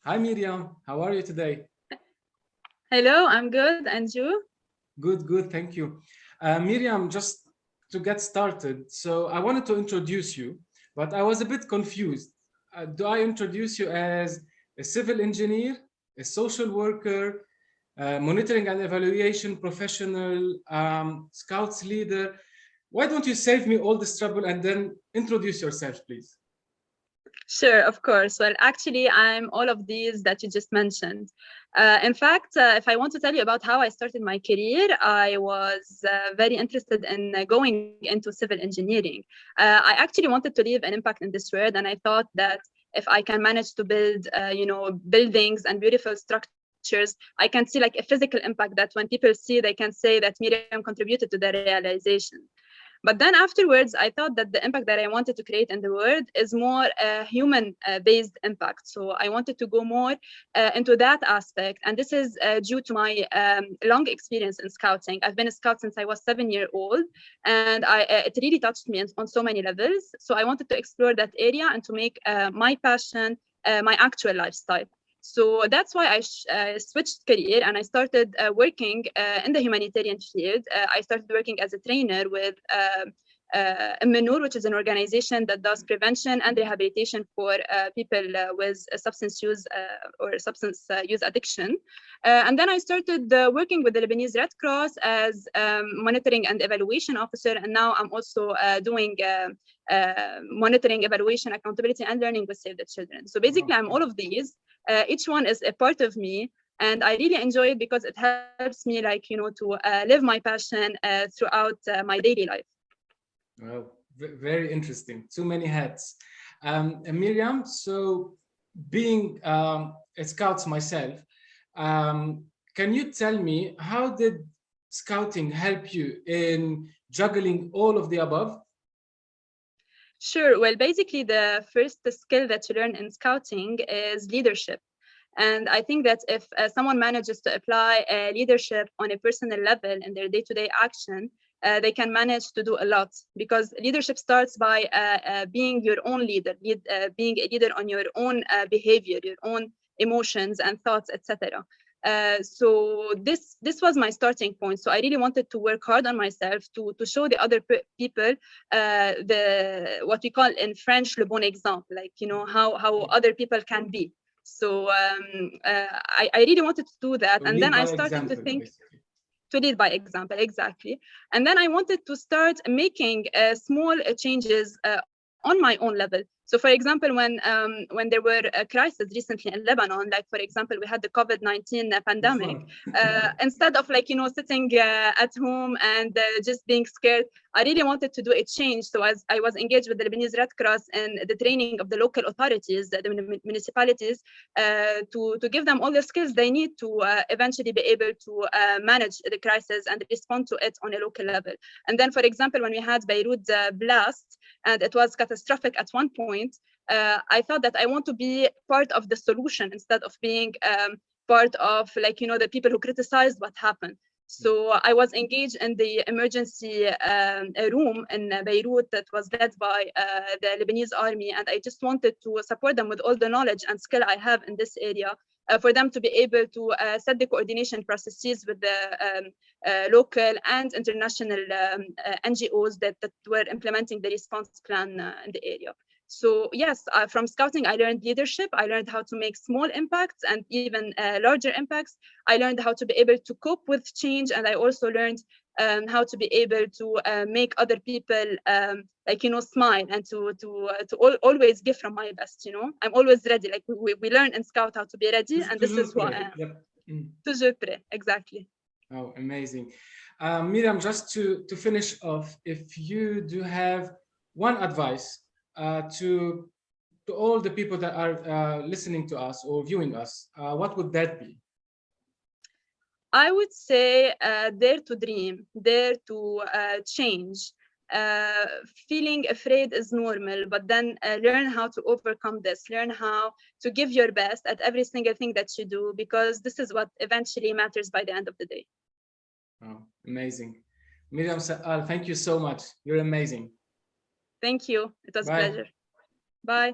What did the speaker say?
Hi, Myriam. How are you today? Hello, I'm good. And you? Good, good. Thank you. Myriam, just to get started, so I wanted to introduce you, but I was a bit confused. Do I introduce you as a civil engineer, a social worker, monitoring and evaluation professional, scouts leader? Why don't you save me all this trouble and then introduce yourself, please? Sure, of course. Well, actually, I'm all of these that you just mentioned. In fact, if I want to tell you about how I started my career, I was very interested in going into civil engineering. I actually wanted to leave an impact in this world, and I thought that if I can manage to build, buildings and beautiful structures, I can see like a physical impact that when people see, they can say that Miriam contributed to the realization. But then afterwards, I thought that the impact that I wanted to create in the world is more human based impact. So I wanted to go more into that aspect. And this is due to my long experience in scouting. I've been a scout since I was 7 years old, and it really touched me on so many levels. So I wanted to explore that area and to make my passion my actual lifestyle. So that's why I switched career and I started working in the humanitarian field. I started working as a trainer with Menur, which is an organization that does prevention and rehabilitation for people with substance use or substance use addiction. And then I started working with the Lebanese Red Cross as monitoring and evaluation officer. And now I'm also doing monitoring, evaluation, accountability, and learning with Save the Children. So basically, I'm all of these. Each one is a part of me, and I really enjoy it because it helps me, like, to live my passion throughout my daily life. Well, very interesting. Too many hats. And Miriam, so being a scout myself, can you tell me how did scouting help you in juggling all of the above? Sure. Well, basically, the first skill that you learn in scouting is leadership. And I think that if someone manages to apply leadership on a personal level in their day-to-day action, they can manage to do a lot, because leadership starts by being your own leader, being a leader on your own behavior, your own emotions and thoughts, etc. So this was my starting point. So I really wanted to work hard on myself to show the other people the what we call in French le bon exemple, like, how other people can be. So I really wanted to do that. To And then lead I by started to example, think, basically. to lead by example, exactly. And then I wanted to start making small changes on my own level. So for example, when there were crises recently in Lebanon, like for example, we had the COVID-19 Which pandemic, one? instead of, like, sitting at home and just being scared, I really wanted to do a change. So as I was engaged with the Lebanese Red Cross in the training of the local authorities, the municipalities, to give them all the skills they need to eventually be able to manage the crisis and respond to it on a local level. And then, for example, when we had Beirut blast, and it was catastrophic at one point, I thought that I want to be part of the solution instead of being part of, like, the people who criticized what happened. So I was engaged in the emergency room in Beirut that was led by the Lebanese army, and I just wanted to support them with all the knowledge and skill I have in this area, for them to be able to set the coordination processes with the local and international NGOs that were implementing the response plan in the area. So yes, from scouting, I learned leadership. I learned how to make small impacts and even larger impacts. I learned how to be able to cope with change, and I also learned how to be able to make other people like, smile, and to always give from my best. I'm always ready. Like we learn in Scout how to be ready, and this Toujours is who I prêt. am. Yep. Mm. Toujours prêt, exactly. Oh, amazing. Miriam, just to finish off, if you do have one advice to all the people that are listening to us or viewing us, what would that be? I would say dare to dream, dare to change. Uh, Feeling afraid is normal, but then learn how to overcome this. Learn how to give your best at every single thing that you do, because this is what eventually matters by the end of the day. Oh, amazing. Miriam Sakkal, thank you so much. You're amazing. Thank you. It was a Bye. pleasure. Bye.